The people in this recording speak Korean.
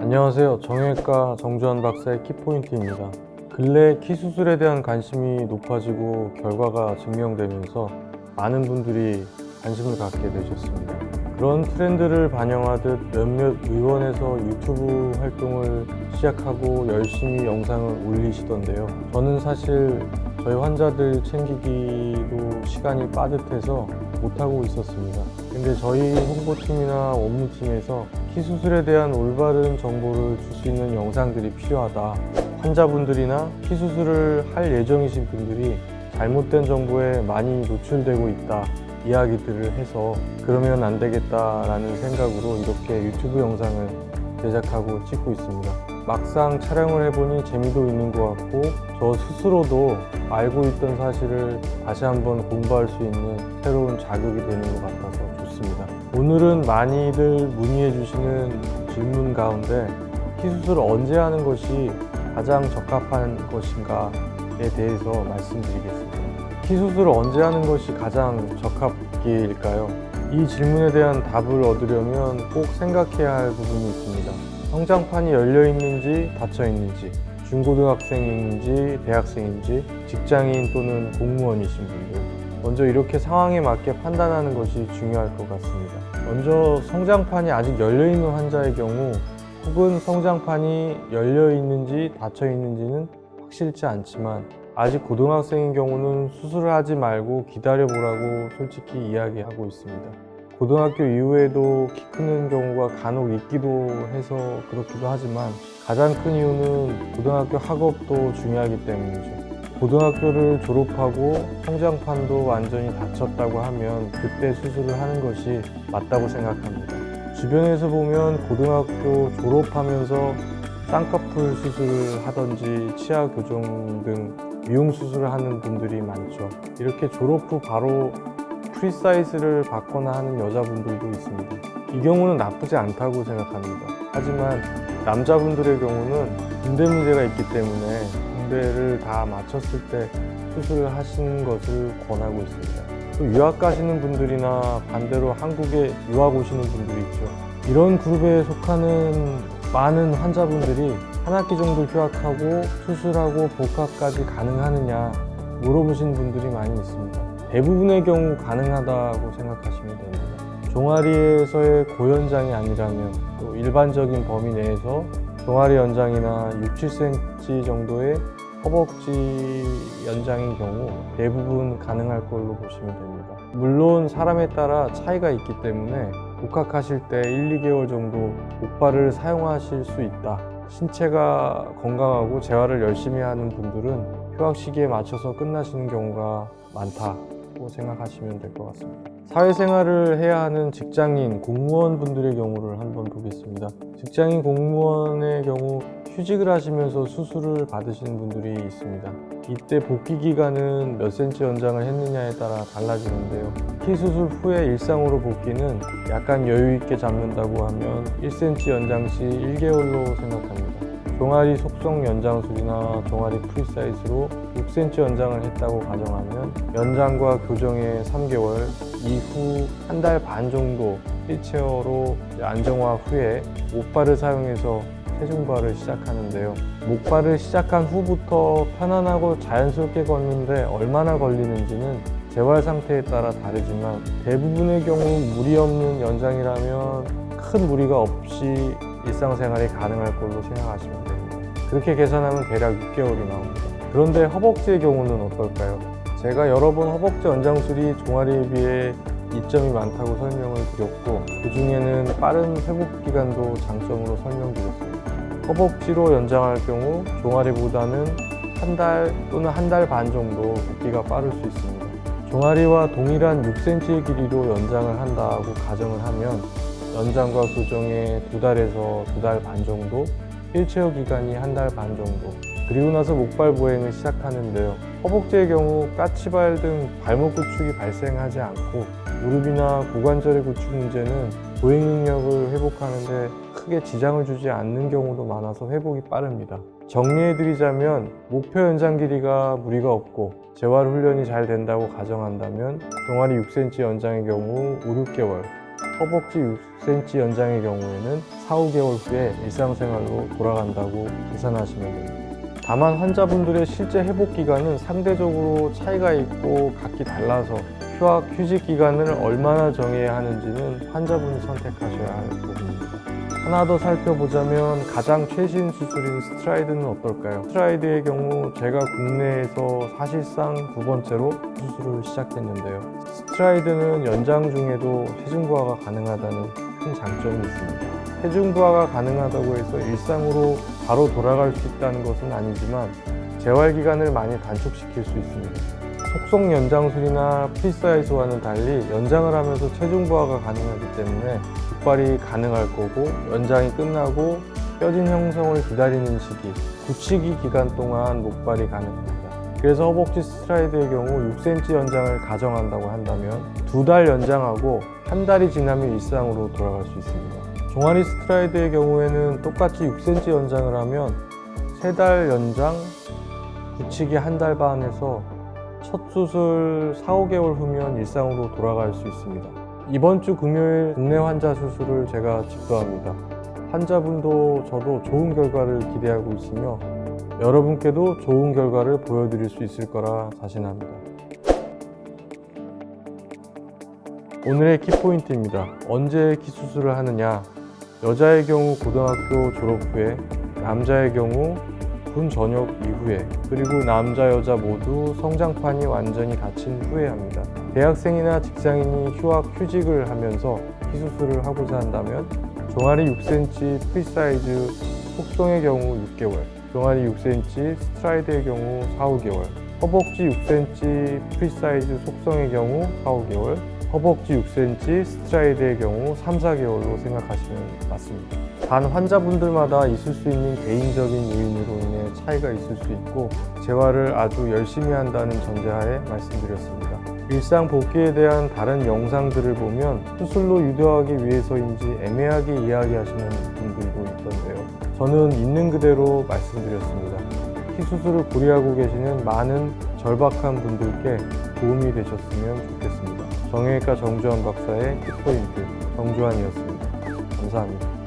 안녕하세요. 정형외과 정주환 박사의 키포인트입니다. 근래 키 수술에 대한 관심이 높아지고 결과가 증명되면서 많은 분들이 관심을 갖게 되셨습니다. 그런 트렌드를 반영하듯 몇몇 의원에서 유튜브 활동을 시작하고 열심히 영상을 올리시던데요. 저는 사실 저희 환자들 챙기기도 시간이 빠듯해서 못하고 있었습니다. 근데 저희 홍보팀이나 원무팀에서 키 수술에 대한 올바른 정보를 줄 수 있는 영상들이 필요하다. 환자분들이나 키 수술을 할 예정이신 분들이 잘못된 정보에 많이 노출되고 있다 이야기들을 해서 그러면 안 되겠다라는 생각으로 이렇게 유튜브 영상을 제작하고 찍고 있습니다. 막상 촬영을 해보니 재미도 있는 것 같고 저 스스로도 알고 있던 사실을 다시 한번 공부할 수 있는 새로운 자극이 되는 것 같아서 좋습니다. 오늘은 많이들 문의해 주시는 질문 가운데 키 수술을 언제 하는 것이 가장 적합한 것인가에 대해서 말씀드리겠습니다. 키 수술을 언제 하는 것이 가장 적합일까요? 이 질문에 대한 답을 얻으려면 꼭 생각해야 할 부분이 있습니다. 성장판이 열려 있는지 닫혀 있는지, 중고등학생인지 대학생인지, 직장인 또는 공무원이신 분들, 먼저 이렇게 상황에 맞게 판단하는 것이 중요할 것 같습니다. 먼저 성장판이 아직 열려 있는 환자의 경우 혹은 성장판이 열려 있는지 닫혀 있는지는 확실치 않지만 아직 고등학생인 경우는 수술을 하지 말고 기다려보라고 솔직히 이야기하고 있습니다. 고등학교 이후에도 키 크는 경우가 간혹 있기도 해서 그렇기도 하지만 가장 큰 이유는 고등학교 학업도 중요하기 때문이죠. 고등학교를 졸업하고 성장판도 완전히 닫혔다고 하면 그때 수술을 하는 것이 맞다고 생각합니다. 주변에서 보면 고등학교 졸업하면서 쌍꺼풀 수술을 하든지 치아 교정 등 미용 수술을 하는 분들이 많죠. 이렇게 졸업 후 바로 프리사이즈를 받거나 하는 여자분들도 있습니다. 이 경우는 나쁘지 않다고 생각합니다. 하지만 남자분들의 경우는 군대 문제가 있기 때문에 군대를 다 마쳤을 때 수술을 하시는 것을 권하고 있습니다. 또 유학 가시는 분들이나 반대로 한국에 유학 오시는 분들이 있죠. 이런 그룹에 속하는 많은 환자분들이 한 학기 정도 휴학하고 수술하고 복학까지 가능하느냐 물어보시는 분들이 많이 있습니다. 대부분의 경우 가능하다고 생각하시면 됩니다. 종아리에서의 고연장이 아니라면 또 일반적인 범위 내에서 종아리 연장이나 6, 7cm 정도의 허벅지 연장인 경우 대부분 가능할 걸로 보시면 됩니다. 물론 사람에 따라 차이가 있기 때문에 복학하실 때 1, 2개월 정도 목발을 사용하실 수 있다. 신체가 건강하고 재활을 열심히 하는 분들은 휴학 시기에 맞춰서 끝나시는 경우가 많다고 생각하시면 될 것 같습니다. 사회생활을 해야 하는 직장인, 공무원 분들의 경우를 한번 보겠습니다. 직장인 공무원의 경우 휴직을 하시면서 수술을 받으시는 분들이 있습니다. 이때 복귀 기간은 몇 cm 연장을 했느냐에 따라 달라지는데요. 키 수술 후에 일상으로 복귀는 약간 여유 있게 잡는다고 하면 1cm 연장 시 1개월로 생각합니다. 종아리 속성 연장술이나 종아리 프리사이즈로 6cm 연장을 했다고 가정하면 연장과 교정의 3개월 이후 한 달 반 정도 휠체어로 안정화 후에 목발을 사용해서 체중발을 시작하는데요. 목발을 시작한 후부터 편안하고 자연스럽게 걷는데 얼마나 걸리는지는 재활 상태에 따라 다르지만 대부분의 경우 무리 없는 연장이라면 큰 무리가 없이 일상생활이 가능할 걸로 생각하시면 됩니다. 그렇게 계산하면 대략 6개월이 나옵니다. 그런데 허벅지의 경우는 어떨까요? 제가 여러 번 허벅지 연장술이 종아리에 비해 이점이 많다고 설명을 드렸고 그 중에는 빠른 회복 기간도 장점으로 설명드렸습니다. 허벅지로 연장할 경우 종아리보다는 한 달 또는 한 달 반 정도 복귀가 빠를 수 있습니다. 종아리와 동일한 6cm의 길이로 연장을 한다고 가정을 하면 연장과 교정에 2달에서 2달 반 정도, 휠체어 기간이 한 달 반 정도, 그리고 나서 목발 보행을 시작하는데요. 허벅지의 경우 까치발 등 발목 구축이 발생하지 않고 무릎이나 고관절의 구축 문제는 보행 능력을 회복하는데 크게 지장을 주지 않는 경우도 많아서 회복이 빠릅니다. 정리해드리자면 목표 연장 길이가 무리가 없고 재활 훈련이 잘 된다고 가정한다면 종아리 6cm 연장의 경우 5, 6개월, 허벅지 6cm 연장의 경우에는 4, 5개월 후에 일상생활로 돌아간다고 계산하시면 됩니다. 다만 환자분들의 실제 회복 기간은 상대적으로 차이가 있고 각기 달라서 휴학, 휴직 기간을 얼마나 정해야 하는지는 환자분이 선택하셔야 할 부분입니다. 하나 더 살펴보자면 가장 최신 수술인 스트라이드는 어떨까요? 스트라이드의 경우 제가 국내에서 사실상 두 번째로 수술을 시작했는데요. 스트라이드는 연장 중에도 체중 부하가 가능하다는 큰 장점이 있습니다. 체중 부하가 가능하다고 해서 일상으로 바로 돌아갈 수 있다는 것은 아니지만 재활 기간을 많이 단축시킬 수 있습니다. 속성 연장술이나 프리사이즈와는 달리 연장을 하면서 체중 부하가 가능하기 때문에 복발이 가능할 거고 연장이 끝나고 뼈진 형성을 기다리는 시기, 굳히기 기간 동안 목발이 가능합니다. 그래서 허벅지 스트라이드의 경우 6cm 연장을 가정한다고 한다면 2달 연장하고 한 달이 지나면 일상으로 돌아갈 수 있습니다. 종아리 스트라이드의 경우에는 똑같이 6cm 연장을 하면 3달 연장, 굳히기 한 달 반에서 첫 수술 4, 5개월 후면 일상으로 돌아갈 수 있습니다. 이번 주 금요일 국내 환자 수술을 제가 집도합니다. 환자분도 저도 좋은 결과를 기대하고 있으며 여러분께도 좋은 결과를 보여드릴 수 있을 거라 자신합니다. 오늘의 키포인트입니다. 언제 키 수술을 하느냐? 여자의 경우 고등학교 졸업 후에, 남자의 경우 군 전역 이후에, 그리고 남자 여자 모두 성장판이 완전히 닫힌 후에 합니다. 대학생이나 직장인이 휴학 휴직을 하면서 키 수술을 하고자 한다면 종아리 6cm 프리사이즈 속성의 경우 6개월, 종아리 6cm 스트라이드의 경우 4, 5개월, 허벅지 6cm 프리사이즈 속성의 경우 4, 5개월, 허벅지 6cm 스트라이드의 경우 3, 4개월로 생각하시면 맞습니다. 단 환자분들마다 있을 수 있는 개인적인 요인으로 인해 차이가 있을 수 있고 재활을 아주 열심히 한다는 전제하에 말씀드렸습니다. 일상 복귀에 대한 다른 영상들을 보면 수술로 유도하기 위해서인지 애매하게 이야기하시는 분들도 있던데요. 저는 있는 그대로 말씀드렸습니다. 키 수술을 고려하고 계시는 많은 절박한 분들께 도움이 되셨으면 좋겠습니다. 정형외과 정주환 박사의 키포인트 정주환이었습니다. 감사합니다.